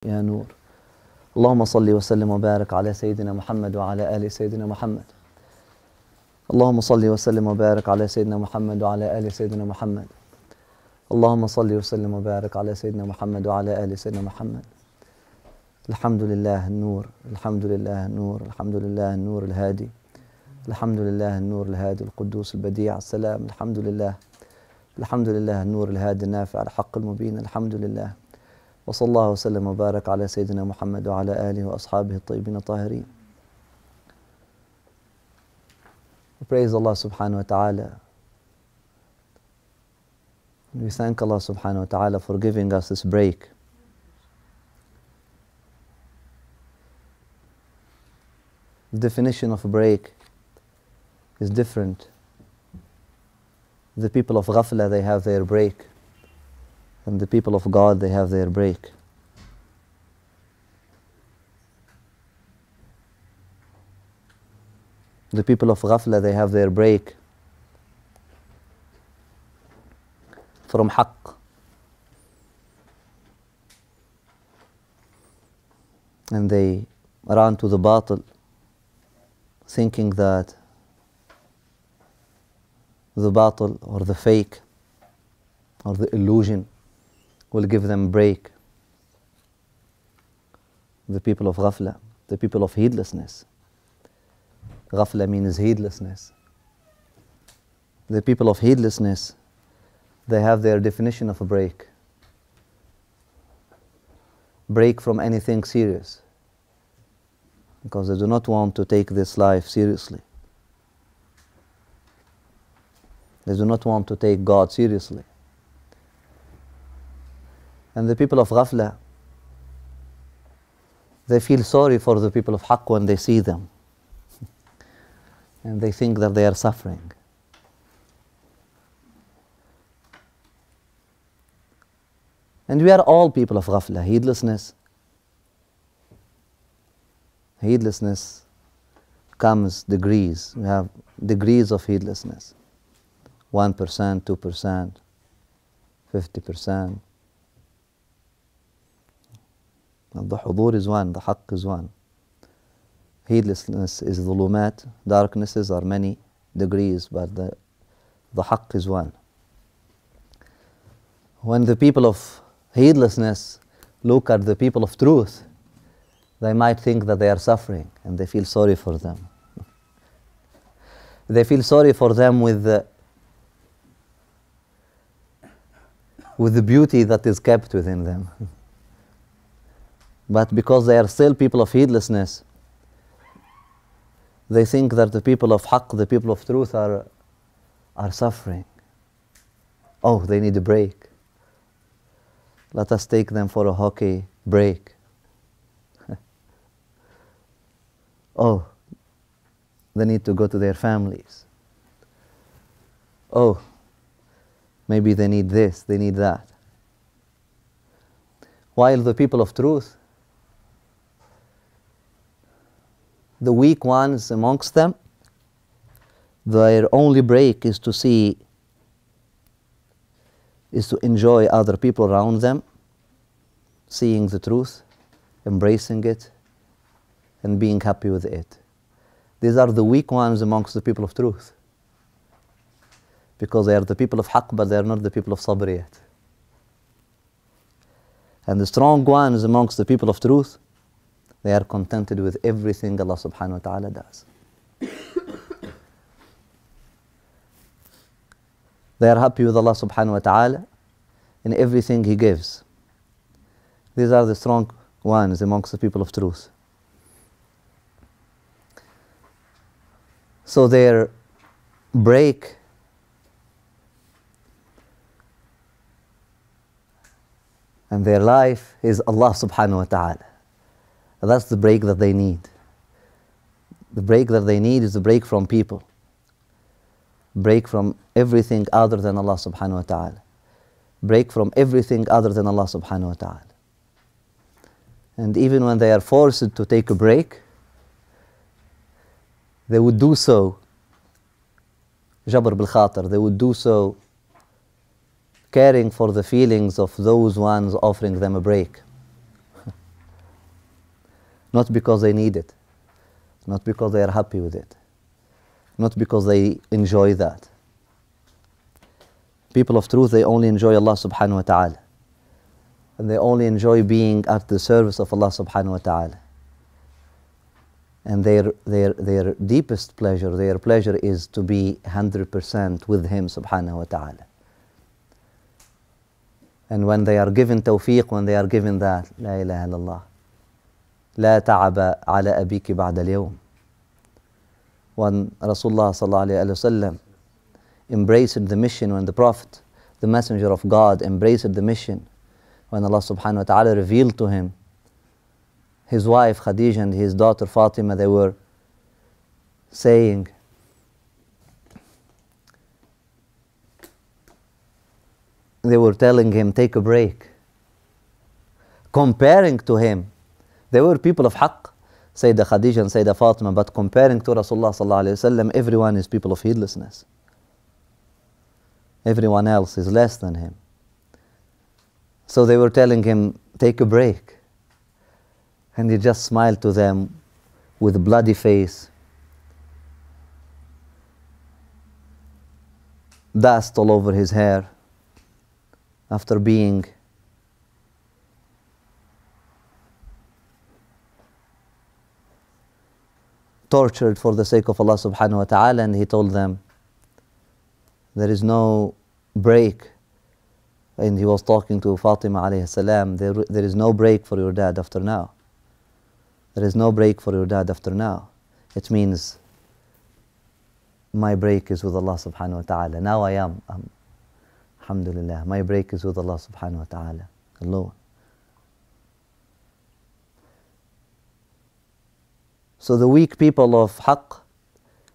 يا نور. اللهم صل وسلم وبارك على سيدنا محمد وعلى آل سيدنا محمد. اللهم صل وسلم وبارك على سيدنا محمد وعلى آل سيدنا محمد. اللهم صل وسلم وبارك على سيدنا محمد وعلى آل سيدنا محمد. الحمد لله النور، الحمد لله النور، الحمد لله النور الهادي، الحمد لله النور الهادي القدوس البديع السلام، الحمد لله، الحمد لله النور الهادي النافع الحق المبين، الحمد لله. وصلى الله وسلم وبارك على سيدنا محمد وعلى آله وأصحابه الطيبين الطاهرين. Praise Allah subhanahu wa ta'ala. We thank Allah subhanahu wa ta'ala for giving us this break. The definition of a break is different. The people of ghafla, they have their break. And the people of God, they have their break. The people of ghafla, they have their break from haqq. And they run to the batil, thinking that the batil or the fake or the illusion will give them a break. The people of ghafla, the people of heedlessness. Ghafla means heedlessness. The people of heedlessness, they have their definition of a break. Break from anything serious. Because they do not want to take this life seriously. They do not want to take God seriously. And the people of ghafla, they feel sorry for the people of haqq when they see them. And they think that they are suffering. And we are all people of ghafla, heedlessness. Heedlessness comes degrees. We have degrees of heedlessness. 1%, 2%, 50%. The hudur is one, the haqq is one. Heedlessness is dhulumat, darknesses are many degrees, but the haqq is one. When the people of heedlessness look at the people of truth, they might think that they are suffering and they feel sorry for them. They feel sorry for them with the beauty that is kept within them. But because they are still people of heedlessness, they think that the people of haqq, the people of truth are suffering. Oh, they need a break. Let us take them for a hockey break. Oh, they need to go to their families. Oh, maybe they need this, they need that. While the people of truth, the weak ones amongst them, their only break is to enjoy other people around them, seeing the truth, embracing it, and being happy with it. These are the weak ones amongst the people of truth. Because they are the people of haqq, but they are not the people of sabr yet. And the strong ones amongst the people of truth, they are contented with everything Allah subhanahu wa ta'ala does. They are happy with Allah subhanahu wa ta'ala in everything He gives. These are the strong ones amongst the people of truth. So their break and their life is Allah subhanahu wa ta'ala. That's the break that they need. The break that they need is the break from people. Break from everything other than Allah subhanahu wa ta'ala. Break from everything other than Allah subhanahu wa ta'ala. And even when they are forced to take a break, they would do so jabr bil khatir, they would do so caring for the feelings of those ones offering them a break. not because they need it, not because they are happy with it, not because they enjoy that. People of truth, they only enjoy Allah subhanahu wa ta'ala. And they only enjoy being at the service of Allah subhanahu wa ta'ala. And their deepest pleasure, their pleasure is to be 100% with Him subhanahu wa ta'ala. And when they are given tawfiq, when they are given that, La ilaha illallah, لا تعب على أبيك بعد اليوم. When Rasulullah sallallahu alayhi wa sallam embraced the mission, when the Prophet, the Messenger of God, embraced the mission, when Allah subhanahu wa ta'ala revealed to him, his wife Khadija and his daughter Fatima, they were saying, they were telling him, take a break. Comparing to him, they were people of haqq, Sayyidah Khadija and Sayyidah Fatima, but comparing to Rasulullah sallallahu alayhi wa sallam, everyone is people of heedlessness. Everyone else is less than him. So they were telling him, take a break. And he just smiled to them with a bloody face, dust all over his hair, after being tortured for the sake of Allah subhanahu wa ta'ala. And he told them, there is no break. And he was talking to Fatima alayhi salam, there is no break for your dad after now. There is no break for your dad after now. It means my break is with Allah subhanahu wa ta'ala. Now I am, alhamdulillah, my break is with Allah subhanahu wa ta'ala alone. So the weak people of haqq,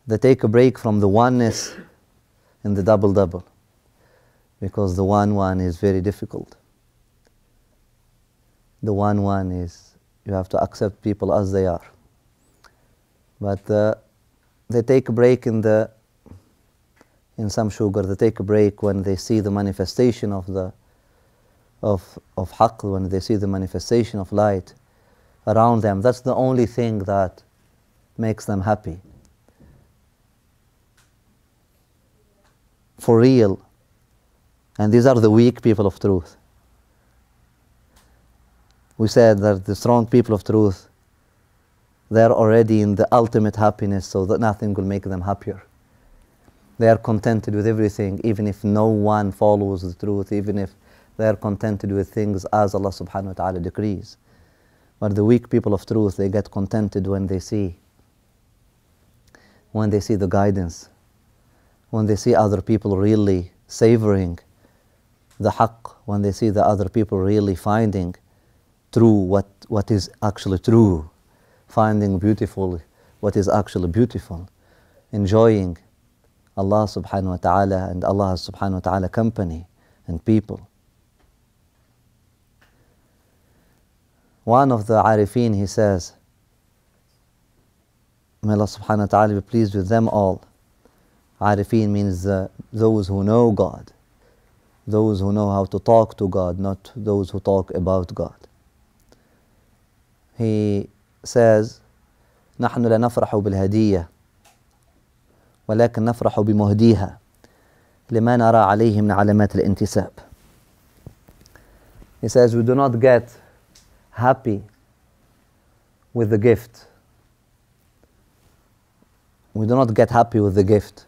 they take a break from the oneness in the double-double, because the one is very difficult. The one is, you have to accept people as they are. But they take a break in some sugar. They take a break when they see the manifestation of haqq, when they see the manifestation of light around them. That's the only thing that makes them happy. For real. And these are the weak people of truth. We said that the strong people of truth, they are already in the ultimate happiness, so that nothing will make them happier. They are contented with everything, even if no one follows the truth, even if they are contented with things as Allah subhanahu wa ta'ala decrees. But the weak people of truth, they get contented when they see the guidance, when they see other people really savoring the haqq, when they see the other people really finding true what is actually true, finding beautiful what is actually beautiful, enjoying Allah subhanahu wa ta'ala and Allah subhanahu wa ta'ala company and people. One of the arifin, he says, may Allah subhanahu wa ta'ala be pleased with them all. Arifin means those who know God, those who know how to talk to God, not those who talk about God. He says, نحن لا نفرح بالهدية ولكن نفرح بمهديها لما نرى عليه من علامات الانتساب. He says, we do not get happy with the gift. We do not get happy with the gift.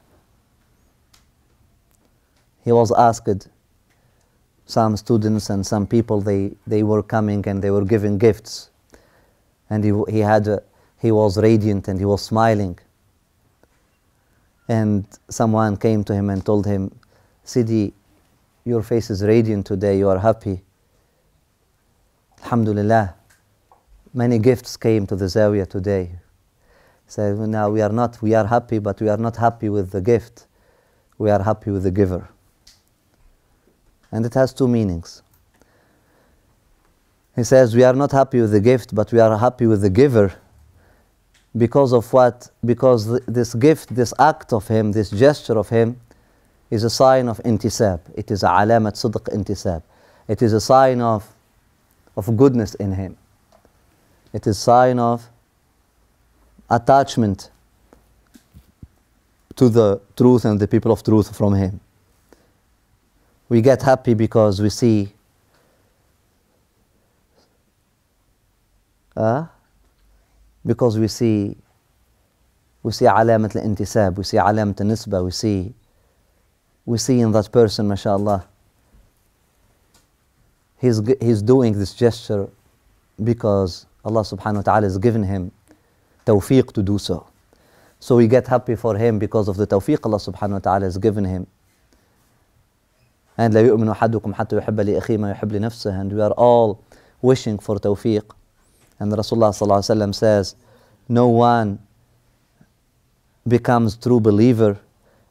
He was asked, some students and some people, they were coming and they were giving gifts. And he was radiant and he was smiling. And someone came to him and told him, Sidi, your face is radiant today, you are happy. Alhamdulillah, many gifts came to the Zawiyah today. So now we are happy, but we are not happy with the gift. We are happy with the giver. And it has two meanings. He says, we are not happy with the gift, but we are happy with the giver. Because of what? Because this gift, this act of him, this gesture of him, is a sign of intisab. It is a alamat sidq intisab. It is a sign of goodness in him. It is sign of attachment to the truth and the people of truth from Him. We get happy because we see because we see علامة الانتساب, we see علامة النسبة, we see in that person, mashallah, he's doing this gesture because Allah subhanahu wa ta'ala has given him tawfiq to do so. So we get happy for him because of the tawfiq Allah subhanahu wa ta'ala has given him. And لا يؤمن أحدكم حتى يحب لأخيه ما يحب لنفسه, and we are all wishing for tawfiq. And Rasulullah sallallahu alaihi wasallam says, no one becomes true believer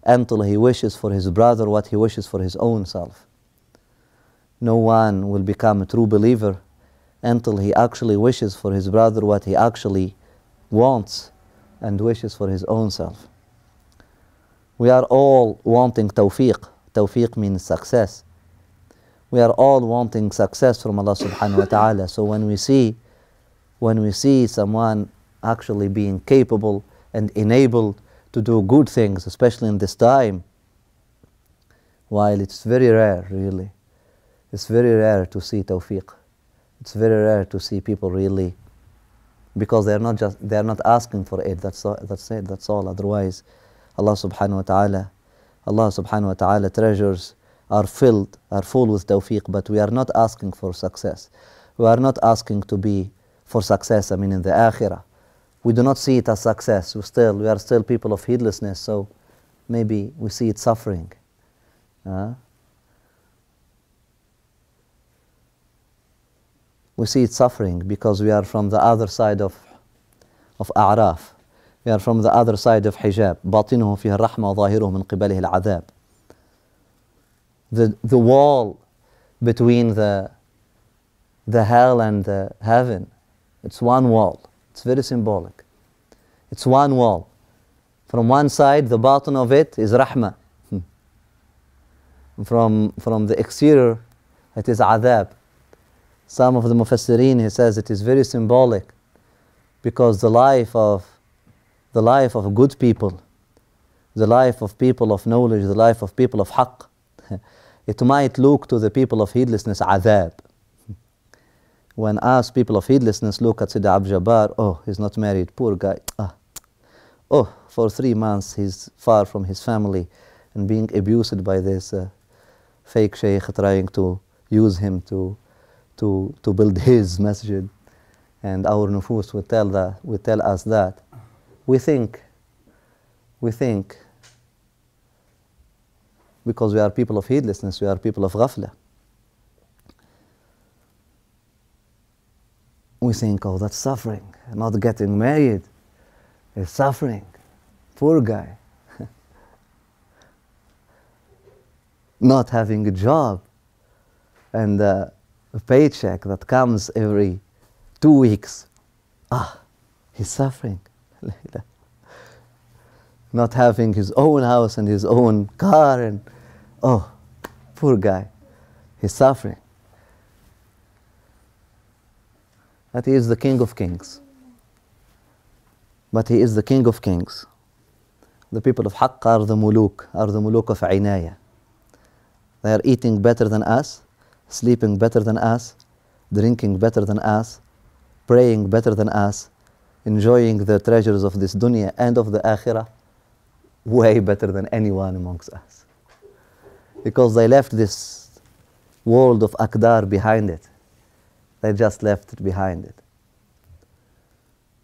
until he wishes for his brother what he wishes for his own self. No one will become a true believer until he actually wishes for his brother what he actually wants and wishes for his own self. We are all wanting tawfiq. Tawfiq means success. We are all wanting success from Allah subhanahu wa ta'ala. So when we see someone actually being capable and enabled to do good things, especially in this time, while it's very rare, really, it's very rare to see tawfiq. It's very rare to see people really, because they're not asking for it. That's it. That's all. Otherwise, Allah subhanahu wa ta'ala treasures are full with tawfiq. But we are not asking for success. We are not asking to be for success. I mean, in the akhirah, we do not see it as success. We are still people of heedlessness. So maybe we see it suffering. We see it suffering because we are from the other side of A'raf. We are from the other side of hijab. باطنه فيه الرحمة وظاهره من قبله العذاب. The wall between the hell and the heaven, it's one wall. It's very symbolic. It's one wall. From one side, the bottom of it is rahmah. From the exterior, it is adhab. Some of the mufassirin, he says it is very symbolic because the life of good people, the life of people of knowledge, the life of people of haqq, it might look to the people of heedlessness adhab. When us people of heedlessness look at Sidi Abdul Jabbar, oh, he's not married, poor guy. Oh, for 3 months he's far from his family and being abused by this fake sheikh trying to use him to build his masjid, and our nufus would tell us that. We think, because we are people of heedlessness, we are people of ghafla. We think, oh, that's suffering. Not getting married is suffering. Poor guy. Not having a job and a paycheck that comes every 2 weeks. He's suffering. Not having his own house and his own car, and oh, poor guy, he's suffering. But he is the King of Kings. But he is the King of Kings. The people of Haqq are the muluk of Inaya. They are eating better than us, sleeping better than us, drinking better than us, praying better than us, enjoying the treasures of this dunya and of the akhirah way better than anyone amongst us. Because they left this world of akdar behind it. They just left it behind it.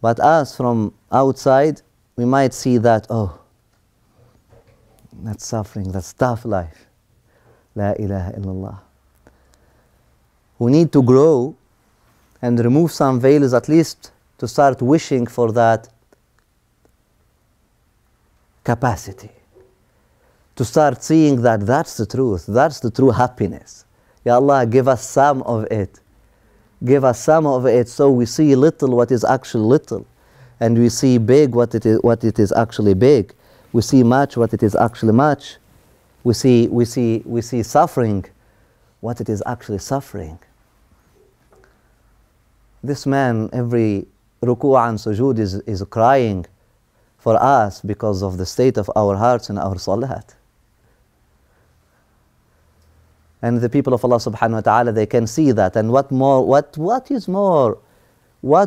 But us from outside, we might see that, oh, that's suffering, that's tough life. La ilaha illallah. We need to grow and remove some veils, at least to start wishing for that capacity. To start seeing that that's the truth, that's the true happiness. Ya Allah, give us some of it. Give us some of it so we see little what is actually little, and we see big what it is actually big. We see much what it is actually much. We see suffering what it is actually suffering. This man, every ruku' and sujood is crying for us because of the state of our hearts and our salat. And the people of Allah subhanahu wa ta'ala, they can see that. And what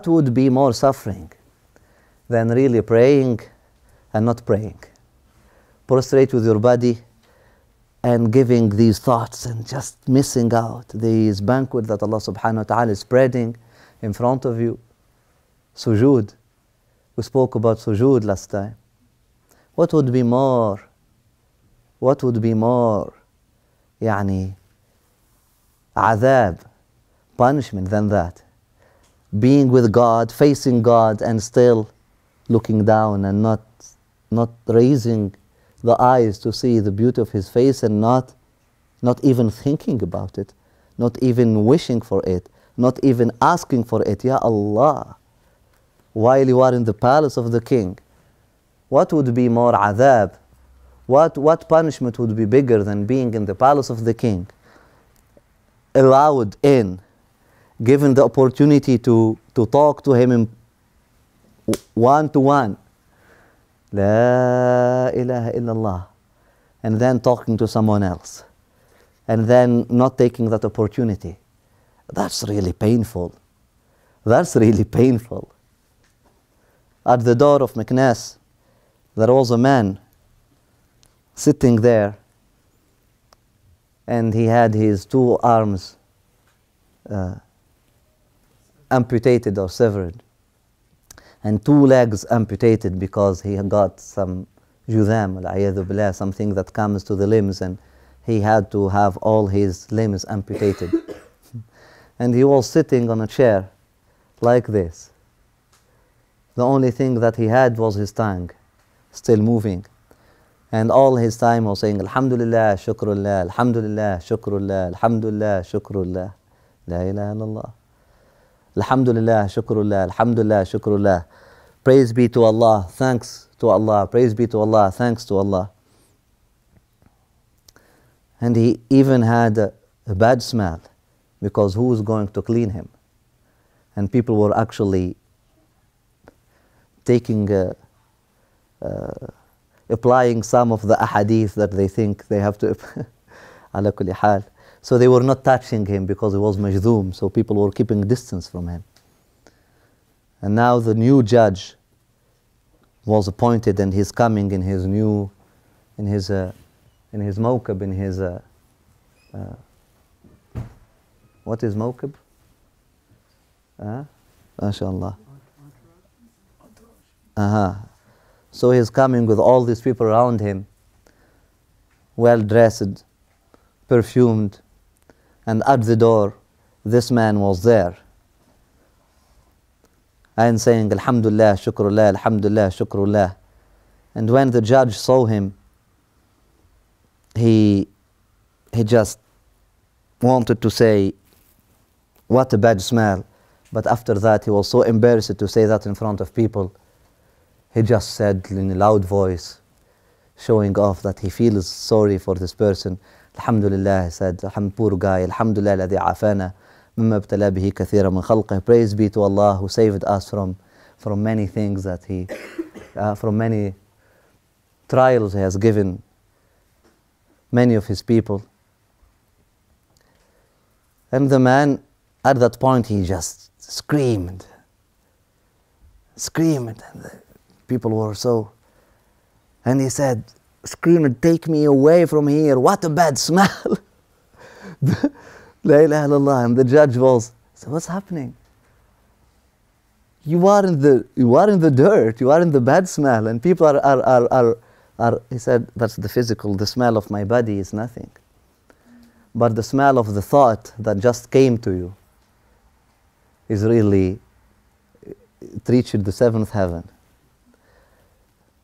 would be more suffering than really praying and not praying? Prostrate with your body and giving these thoughts and just missing out these banquet that Allah subhanahu wa ta'ala is spreading in front of you. Sujood. We spoke about sujood last time. What would be more يعني عذاب, punishment than that? Being with God, facing God, and still looking down and not raising the eyes to see the beauty of His face, and not even thinking about it, not even wishing for it, not even asking for it. Ya Allah, while you are in the palace of the king, what would be more adhab? What punishment would be bigger than being in the palace of the king, allowed in, given the opportunity to talk to him one-to-one, La ilaha illallah, and then talking to someone else, and then not taking that opportunity? That's really painful. That's really painful. At the door of Meknes, there was a man sitting there, and he had his 2 arms amputated or severed, and 2 legs amputated because he had got some judham, al-'ayadhu billah, something that comes to the limbs, and he had to have all his limbs amputated. And he was sitting on a chair like this. The only thing that he had was his tongue, still moving. And all his time was saying, Alhamdulillah, Shukrullah, Alhamdulillah, Shukrullah, Alhamdulillah, Shukrullah, La ilaha illallah. Alhamdulillah, Shukrullah, Alhamdulillah, Shukrullah. Praise be to Allah, thanks to Allah, praise be to Allah, thanks to Allah. And he even had a bad smell, because who was going to clean him? And people were actually taking, applying some of the ahadith that they think they have to, ala kulli hal. So they were not touching him because he was majdoom, so people were keeping distance from him. And now the new judge was appointed, and he's coming in his new, in his mawkab, in his, what is mawkab? MashaAllah. So he's coming with all these people around him, well dressed, perfumed, and at the door, this man was there, and saying, Alhamdulillah, Shukrullah, Alhamdulillah, Shukrullah. And when the judge saw him, he just wanted to say, what a bad smell. But after that, he was so embarrassed to say that in front of people. He just said in a loud voice, showing off that he feels sorry for this person. Alhamdulillah, he said, poor guy, Alhamdulillah, الذي عافانا مما ابتلى به كثيرا من خلقه. Praise be to Allah who saved us from many things that He, from many trials He has given many of His people. And the man, at that point, he just screamed. And the people were so, and he said, screamed, take me away from here, what a bad smell. La ilaha illallah. And the judge was, so what's happening? You are in the dirt, you are in the bad smell, and people are, he said, that's the physical, the smell of my body is nothing. But the smell of the thought that just came to you is really, it reached the 7th heaven.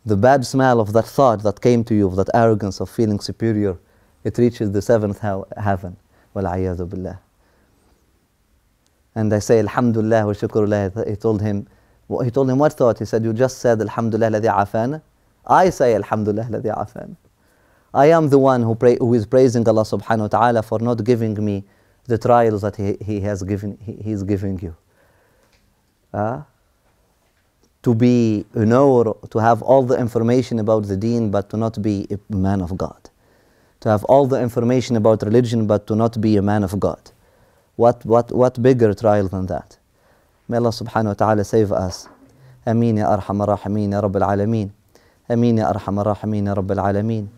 The bad smell of that thought that came to you, of that arrogance of feeling superior, it reaches the 7th heaven. Wal-'ayadhu billah. And I say, Alhamdulillah wa shukrullah. He told him what thought? He said, you just said, Alhamdulillah alladhi afana. I say, Alhamdulillah alladhi afana. I am the one who is praising Allah subhanahu wa ta'ala for not giving me the trials that He's giving you. To be, or to have all the information about the deen, but to not be a man of God. To have all the information about religion, but to not be a man of God. What bigger trial than that? May Allah subhanahu wa ta'ala save us. Ameen ya arhamar rahimin ya rabbil alameen. Ameen ya arhamar rahimin ya rabbil alameen.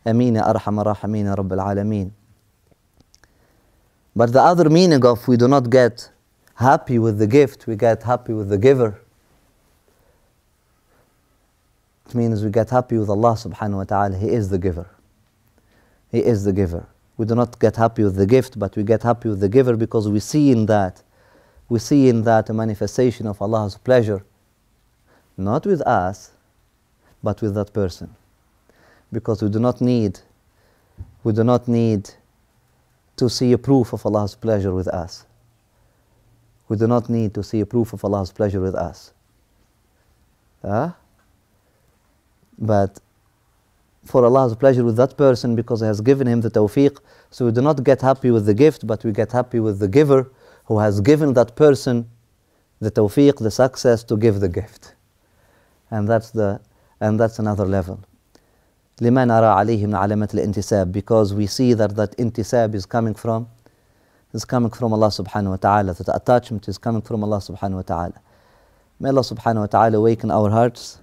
Ameen ya arhamar rahimin ya rabbil alameen. But the other meaning of we do not get happy with the gift, we get happy with the giver. It means we get happy with Allah subhanahu wa ta'ala. He is the giver. He is the giver. We do not get happy with the gift, but we get happy with the giver because we see in that a manifestation of Allah's pleasure, not with us, but with that person. Because we do not need to see a proof of Allah's pleasure with us. We do not need to see a proof of Allah's pleasure with us. But for Allah's pleasure with that person, because He has given him the tawfiq, so we do not get happy with the gift, but we get happy with the giver who has given that person the tawfiq, the success to give the gift. And that's another level. لِمَا نَرَى عَلَيْهِ مِنْ عَلَامَةِ الْإِنْتِسَابِ, because we see that intisab is coming from Allah subhanahu wa ta'ala, that attachment is coming from Allah subhanahu wa ta'ala. May Allah subhanahu wa ta'ala awaken our hearts.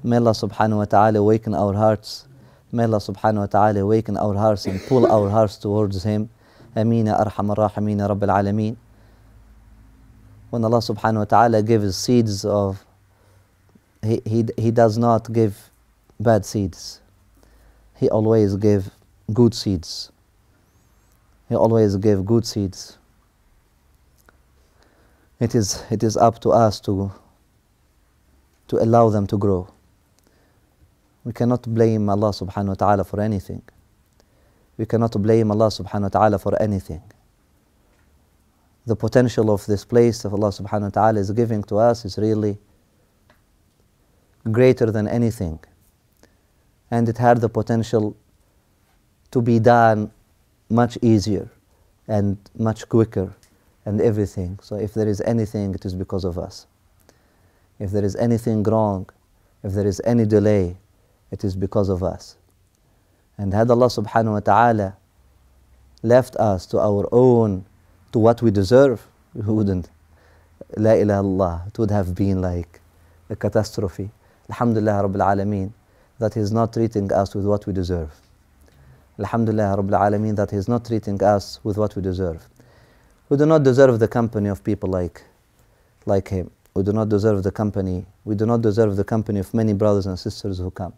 May Allah subhanahu wa ta'ala awaken our hearts. May Allah subhanahu wa ta'ala awaken our hearts and pull our hearts towards Him. Ameen ya arhamar rahimin ya rabbil alameen. When Allah subhanahu wa ta'ala gives seeds of, He does not give bad seeds. He always gives good seeds. He always gives good seeds. It is up to us to allow them to grow. We cannot blame Allah subhanahu wa ta'ala for anything. We cannot blame Allah subhanahu wa ta'ala for anything. The potential of this place that Allah subhanahu wa ta'ala is giving to us is really greater than anything. And it had the potential to be done much easier and much quicker and everything. So if there is anything, it is because of us. If there is anything wrong, if there is any delay, it is because of us. And had Allah subhanahu wa ta'ala left us to our own, to what we deserve, we wouldn't. La ilaha illallah, it would have been like a catastrophe. Alhamdulillah Rabbil Alameen, that He is not treating us with what we deserve. Alhamdulillah Rabbil Alameen, that He is not treating us with what we deserve. We do not deserve the company of people like Him. We do not deserve the company. We do not deserve the company of many brothers and sisters who come.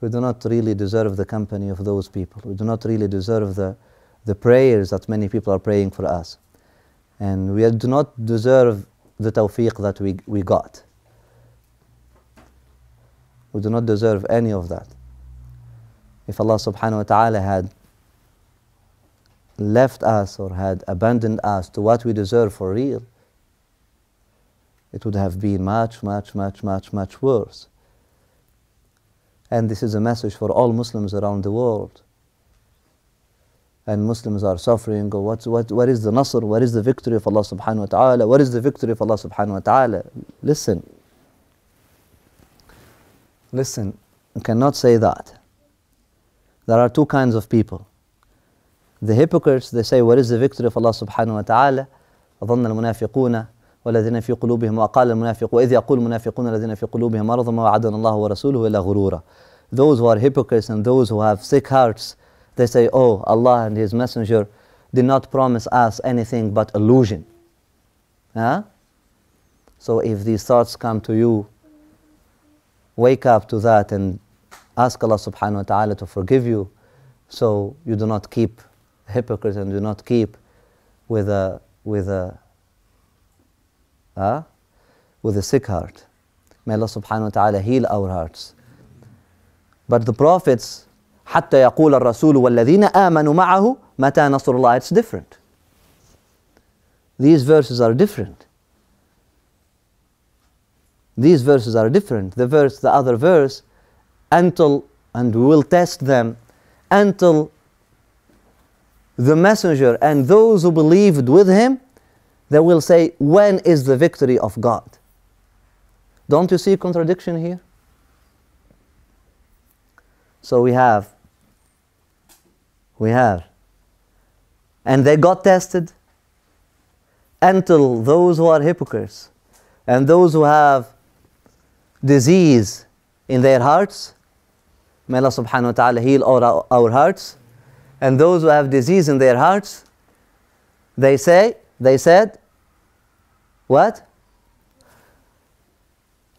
We do not really deserve the company of those people. We do not really deserve the prayers that many people are praying for us. And we do not deserve the tawfiq that we got. We do not deserve any of that. If Allah subhanahu wa ta'ala had left us or had abandoned us to what we deserve for real, it would have been much, much, much, much, much worse. And this is a message for all Muslims around the world. And Muslims are suffering. What is the nasr? What is the victory of Allah subhanahu wa ta'ala? What is the victory of Allah subhanahu wa ta'ala? Listen. Listen. You cannot say that. There are two kinds of people. The hypocrites, they say, what is the victory of Allah subhanahu wa ta'ala? أظن المنافقون والذين في قلوبهم وقال المنافق وإذ يقول المنافقون الذين في قلوبهم مرض ما وعدنا الله ورسوله إلا غرورا. Those who are hypocrites and those who have sick hearts, they say, oh, Allah and His Messenger did not promise us anything but illusion. So if these thoughts come to you, wake up to that and ask Allah subhanahu wa ta'ala to forgive you, so you do not keep hypocrites and do not keep with a sick heart. May Allah subhanahu wa ta'ala heal our hearts. But the prophets, حتى يقول الرسول والذين آمنوا معه متى نصر الله, it's different. These verses are different. These verses are different. The other verse, until, and we will test them, until the messenger and those who believed with him, they will say, when is the victory of God? Don't you see contradiction here? So we have, and they got tested until those who are hypocrites and those who have disease in their hearts, may Allah subhanahu wa ta'ala heal our hearts, and those who have disease in their hearts, they said, what?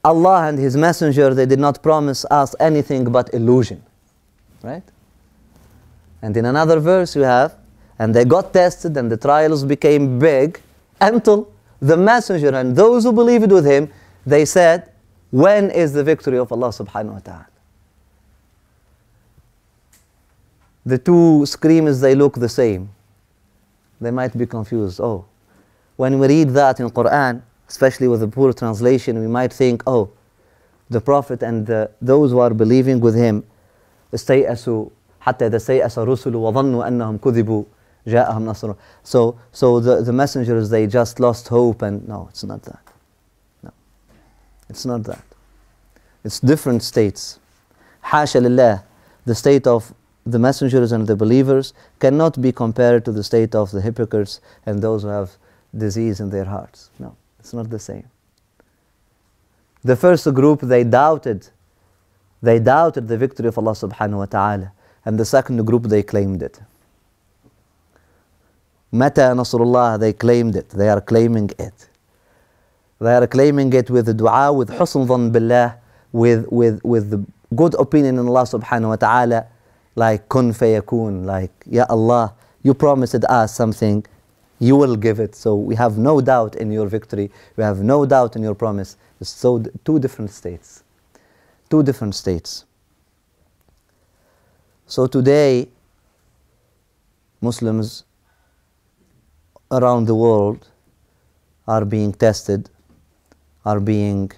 Allah and His Messenger, they did not promise us anything but illusion. Right? And in another verse you have, and they got tested and the trials became big until the Messenger and those who believed with him, they said, when is the victory of Allah subhanahu wa ta'ala? The two screams, they look the same. They might be confused. Oh, when we read that in Quran, especially with the poor translation, we might think, oh, the Prophet and those who are believing with him, استيأسوا حتى إذا استيأس الرسل وظنوا أنهم كذبوا جاءهم نصر. So the messengers, they just lost hope, and no, it's not that. No, it's not that. It's different states. حاشا لله, the state of the messengers and the believers cannot be compared to the state of the hypocrites and those who have disease in their hearts. No, it's not the same. The first group, they doubted the victory of Allah subhanahu wa ta'ala, and the second group, they claimed it. Mata Nasrullah, they claimed it. They are claiming it. They are claiming it with the dua, with husn dhan billah, with the good opinion in Allah subhanahu wa ta'ala, like kun fayakun, like, Ya Allah, you promised us something, you will give it. So we have no doubt in your victory. We have no doubt in your promise. It's so two different states. Two different states. So today, Muslims around the world are being tested, are being,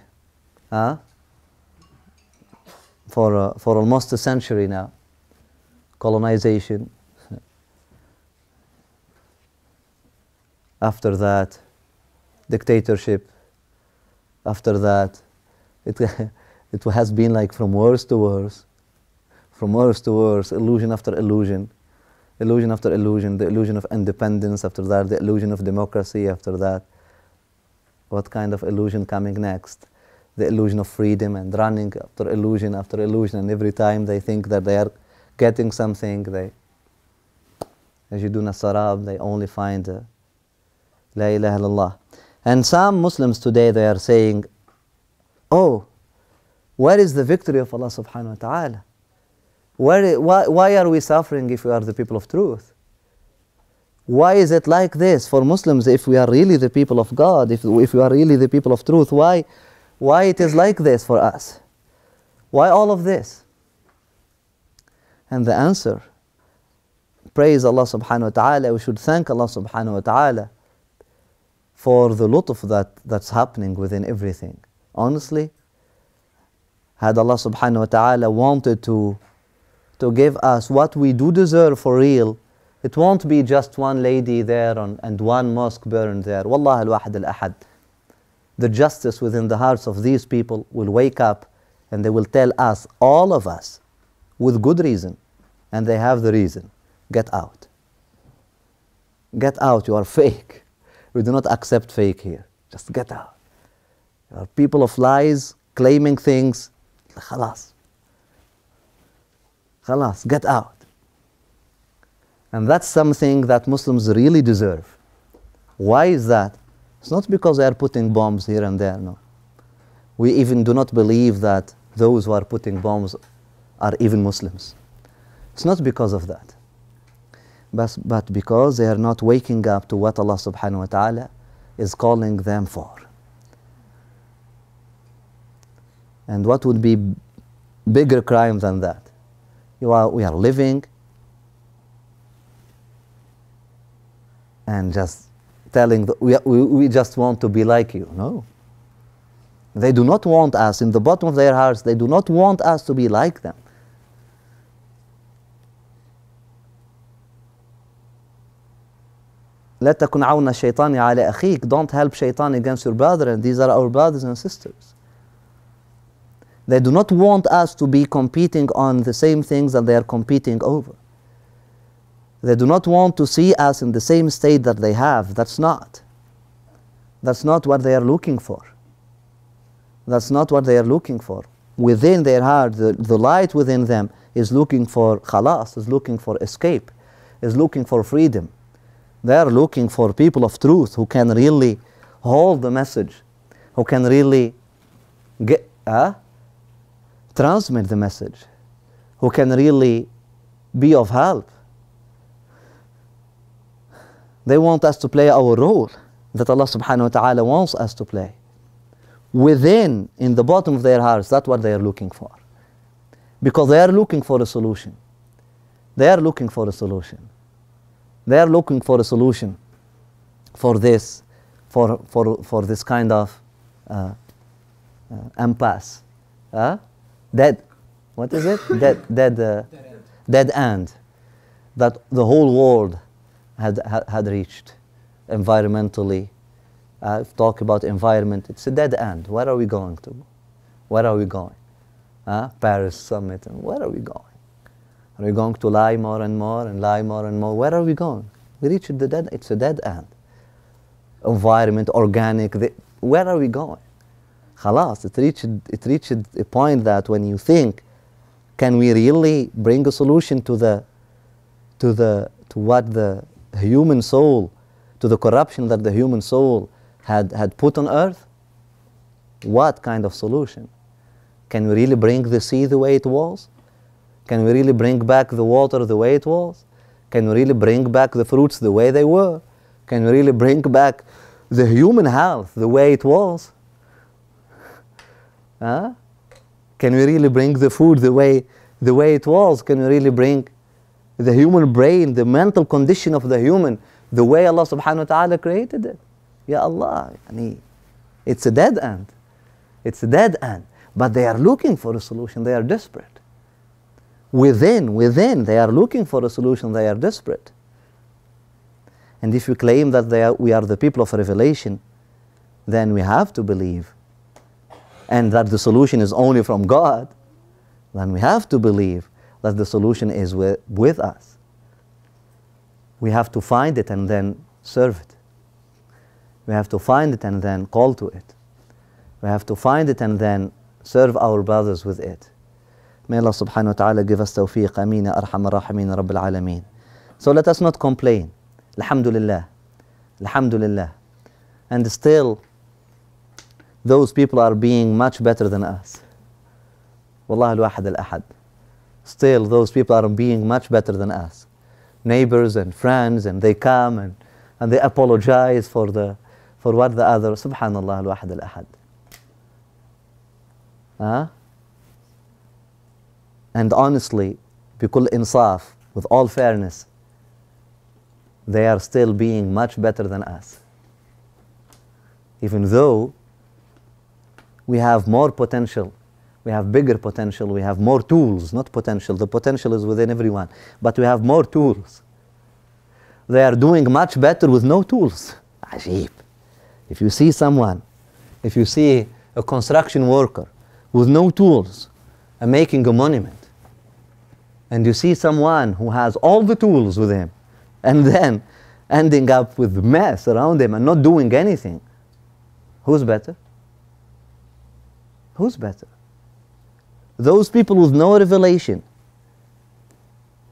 for almost a century now, colonization. After that, dictatorship. After that, it has been like from worse to worse, illusion after illusion, illusion after illusion, the illusion of independence, after that, the illusion of democracy, after that. What kind of illusion coming next? The illusion of freedom, and running after illusion, and every time they think that they are getting something, they, يجدون السراب, they only find La ilaha illallah. And some Muslims today, they are saying, oh, where is the victory of Allah subhanahu wa ta'ala? Why are we suffering if we are the people of truth? Why is it like this for Muslims if we are really the people of God, if we are really the people of truth? Why it is like this for us? Why all of this? And the answer, praise Allah subhanahu wa ta'ala, we should thank Allah subhanahu wa ta'ala for the lutf that's happening within everything. Honestly, had Allah subhanahu wa ta'ala wanted to give us what we do deserve for real, it won't be just one lady there and one mosque burned there. Wallah al-wahid al-ahad. The justice within the hearts of these people will wake up and they will tell us, all of us, with good reason, and they have the reason, get out. Get out, you are fake. We do not accept fake here. Just get out. You are people of lies, claiming things. Khalas. Khalas, get out. And that's something that Muslims really deserve. Why is that? It's not because they are putting bombs here and there, no. We even do not believe that those who are putting bombs are even Muslims. It's not because of that. But because they are not waking up to what Allah subhanahu wa ta'ala is calling them for. And what would be bigger crime than that? We are living and just telling, we just want to be like you. No. They do not want us, in the bottom of their hearts, they do not want us to be like them. لا تكن عون الشيطان على أخيك. Don't help shaitan against your brother, and these are our brothers and sisters. They do not want us to be competing on the same things that they are competing over. They do not want to see us in the same state that they have. That's not what they are looking for. That's not what they are looking for. Within their heart, the light within them is looking for khalas, is looking for escape, is looking for freedom. They are looking for people of truth who can really hold the message, who can really transmit the message, who can really be of help. They want us to play our role that Allah subhanahu wa ta'ala wants us to play. Within, in the bottom of their hearts, that's what they are looking for. Because they are looking for a solution. They are looking for a solution. They are looking for a solution for this, for this kind of impasse. Dead, what is it? Dead end. That the whole world had reached environmentally. Talk about environment, it's a dead end. Where are we going to? Where are we going? Paris summit, and where are we going? Are we going to lie more and more and lie more and more? Where are we going? We reached the dead, it's a dead end. Environment, organic, where are we going? Khalas, it reached a point that when you think, can we really bring a solution to what the human soul, to the corruption that the human soul had put on earth? What kind of solution? Can we really bring the sea the way it was? Can we really bring back the water the way it was? Can we really bring back the fruits the way they were? Can we really bring back the human health the way it was? Can we really bring the food the way it was? Can we really bring the human brain, the mental condition of the human, the way Allah subhanahu wa ta'ala created it? Ya Allah, it's a dead end. It's a dead end. But they are looking for a solution. They are desperate. Within, they are looking for a solution. They are desperate. And if we claim that we are the people of revelation, then we have to believe. And that the solution is only from God, then we have to believe that the solution is with us. We have to find it and then serve it. We have to find it and then call to it. We have to find it and then serve our brothers with it. May Allah subhanahu wa ta'ala give us tawfiq. Ameen ya arhamar rahimin rabbil alameen. So let us not complain. Alhamdulillah. Alhamdulillah. And still, those people are being much better than us. Wallah al-wahid al-ahad. Still, those people are being much better than us. Neighbors and friends, and they come and they apologize for what the other. Subhanallah al-wahid al-ahad. And honestly, bikul insaf, with all fairness, they are still being much better than us. Even though we have more potential, we have bigger potential, we have more tools, not potential. The potential is within everyone, but we have more tools. They are doing much better with no tools. Ajib. If you see someone, if you see a construction worker with no tools and making a monument, and you see someone who has all the tools with him, and then ending up with mess around him and not doing anything, who's better? Who's better? Those people with no revelation,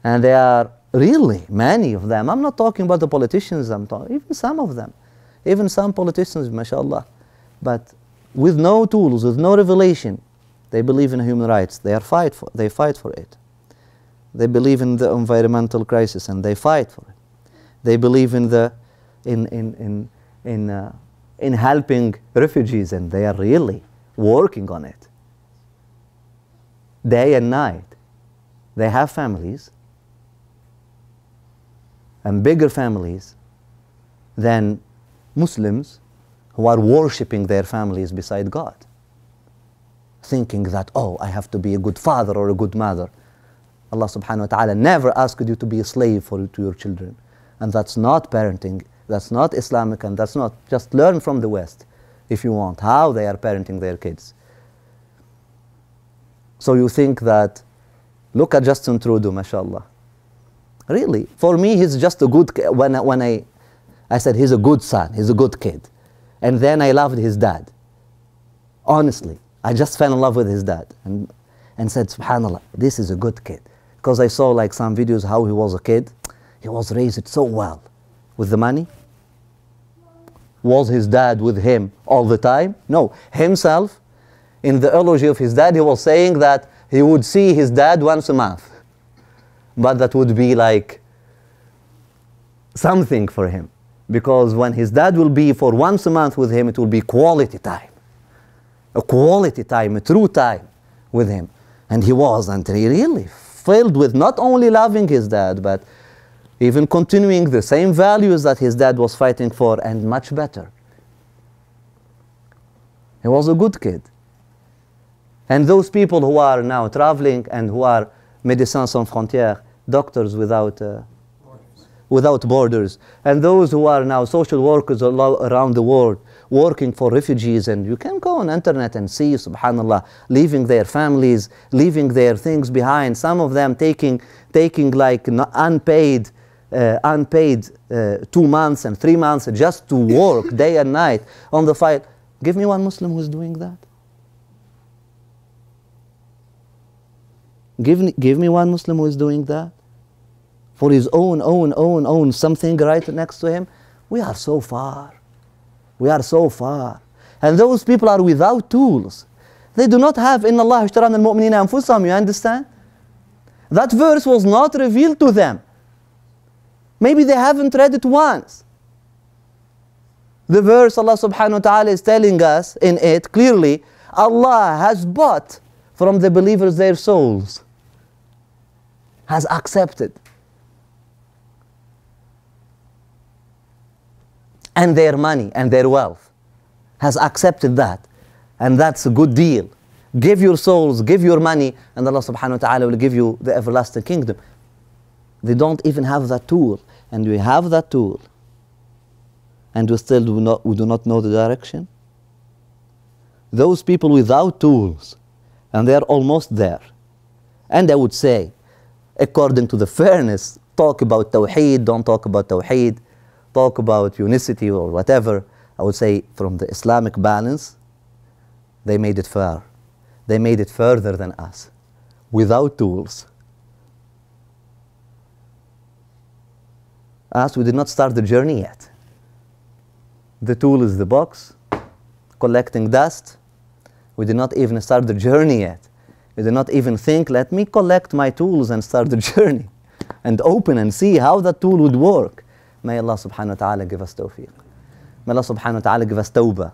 and they are really many of them. I'm not talking about the politicians, I'm talking even some of them, even some politicians, mashallah, but with no tools, with no revelation. They believe in human rights. They fight for it. They believe in the environmental crisis and they fight for it. They believe in helping refugees and they are really working on it. Day and night. They have families and bigger families than Muslims who are worshipping their families beside God, thinking that, oh, I have to be a good father or a good mother. Allah subhanahu wa ta'ala never asked you to be a slave to your children. And that's not parenting, that's not Islamic, and that's not, just learn from the West if you want, how they are parenting their kids. So you think that, look at Justin Trudeau, mashallah. Really, for me, he's just a good kid. When I said he's a good son, he's a good kid. And then I loved his dad. Honestly, I just fell in love with his dad and said, subhanallah, this is a good kid. Because I saw like some videos how he was a kid. He was raised so well with the money. Was his dad with him all the time? No, himself, in the eulogy of his dad, he was saying that he would see his dad once a month. But that would be like something for him. Because when his dad will be for once a month with him, it will be quality time. A quality time, a true time with him. And he was, and he really filled with not only loving his dad, but even continuing the same values that his dad was fighting for, and much better. He was a good kid. And those people who are now traveling and who are Médecins Sans Frontières, doctors without borders, and those who are now social workers around the world, working for refugees, and you can go on internet and see, subhanallah, leaving their families, leaving their things behind, some of them taking like unpaid 2 months and 3 months just to work day and night on the fight. Give me one Muslim who is doing that. Give me one Muslim who is doing that. For his own something right next to him. We are so far. We are so far. And those people are without tools. They do not have إِنَّ اللَّهَ اشْتَرَى مِنَ الْمُؤْمِنِينَ أَنفُسَهُمْ. You understand? That verse was not revealed to them. Maybe they haven't read it once. The verse Allah subhanahu wa ta'ala is telling us in it clearly, Allah has bought from the believers their souls. Has accepted. And their money and their wealth. Has accepted that. And that's a good deal. Give your souls, give your money, and Allah subhanahu wa ta'ala will give you the everlasting kingdom. They don't even have that tool. And we have that tool. And we still do not know the direction. Those people without tools, and they are almost there. And I would say, according to the fairness, talk about Tawheed, don't talk about Tawheed, talk about unicity or whatever. I would say from the Islamic balance, they made it fair. They made it further than us, without tools. Us, we did not start the journey yet. The tool is the box, collecting dust. We did not even start the journey yet. We did not even think, let me collect my tools and start the journey and open and see how that tool would work. May Allah subhanahu wa ta'ala give us tawfiq. May Allah subhanahu wa ta'ala give us tawbah.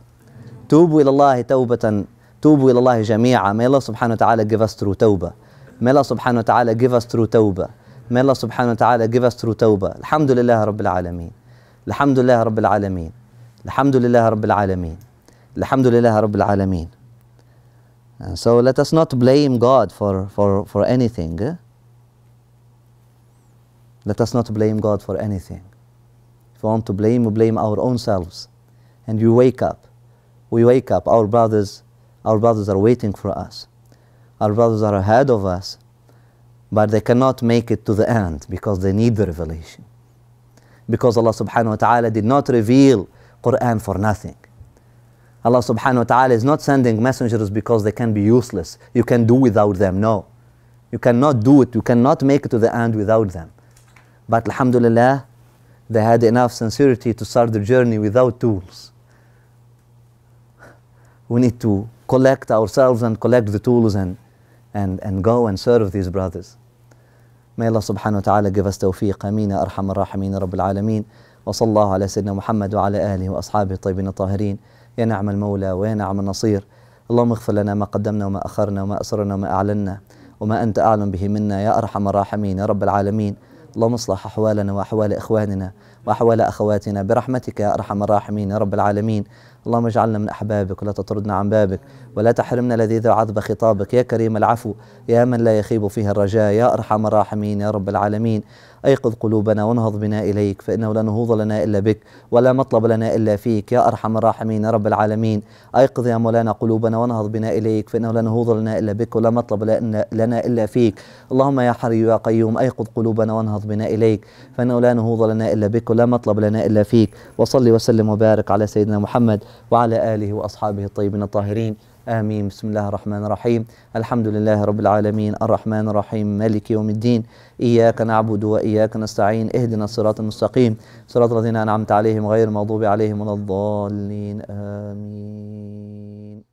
Tubu ilallahi tawbatan, tubu ilallahi jami'a. May Allah subhanahu wa ta'ala give us true tawbah. May Allah subhanahu wa ta'ala give us true tawbah. May Allah subhanahu wa ta'ala give us true tawbah. Alhamdulillah Rabbil Alameen. Alhamdulillah Rabbil Alameen. Alhamdulillah Rabbil Alameen. Alhamdulillah Rabbil Alameen. So let us not blame God for anything. Let us not blame God for anything. If we want to blame, we blame our own selves. And you wake up. We wake up. Our brothers are waiting for us. Our brothers are ahead of us. But they cannot make it to the end because they need the revelation. Because Allah subhanahu wa ta'ala did not reveal Quran for nothing. Allah subhanahu wa ta'ala is not sending messengers because they can be useless. You can do without them. No. You cannot do it. You cannot make it to the end without them. But alhamdulillah, they had enough sincerity to start the journey without tools. We need to collect ourselves and collect the tools and go and serve these brothers. May Allah subhanahu wa ta'ala give us tawfiq. Ameen ya arhamar rahimin rabbil alameen. Wa sallallahu ala sayyidina Muhammad wa ala alihi wa ashabihi tayyibin tahirin. يا نعم المولى ويا نعم النصير. اللهم اغفر لنا ما قدمنا وما أخرنا وما أسررنا وما أعلنا وما أنت أعلم به منا يا أرحم الراحمين يا رب العالمين. اللهم اصلح أحوالنا وأحوال إخواننا وأحوال أخواتنا برحمتك يا أرحم الراحمين يا رب العالمين. اللهم اجعلنا من أحبابك ولا تطردنا عن بابك، ولا تحرمنا لذيذ عذب خطابك، يا كريم العفو، يا من لا يخيب فيه الرجاء، يا أرحم الراحمين يا رب العالمين. أيقظ قلوبنا وانهض بنا إليك، فإنه لا نهوض لنا إلا بك ولا مطلب لنا إلا فيك، يا أرحم الراحمين يا رب العالمين. أيقظ يا مولانا قلوبنا وانهض بنا إليك، فإنه لا نهوض لنا إلا بك ولا مطلب لنا إلا فيك. اللهم يا حي يا قيوم أيقظ قلوبنا وانهض بنا إليك، فإنه لا نهوض لنا إلا بك ولا مطلب لنا إلا فيك. وصل وسلم وبارك على سيدنا محمد وعلى آله وأصحابه الطيبين الطاهرين. آمين. بسم الله الرحمن الرحيم. الحمد لله رب العالمين الرحمن الرحيم مالك يوم الدين، إياك نعبد وإياك نستعين، اهدنا الصراط المستقيم صراط الذين أنعمت عليهم غير المغضوب عليهم ولا الضالين. آمين.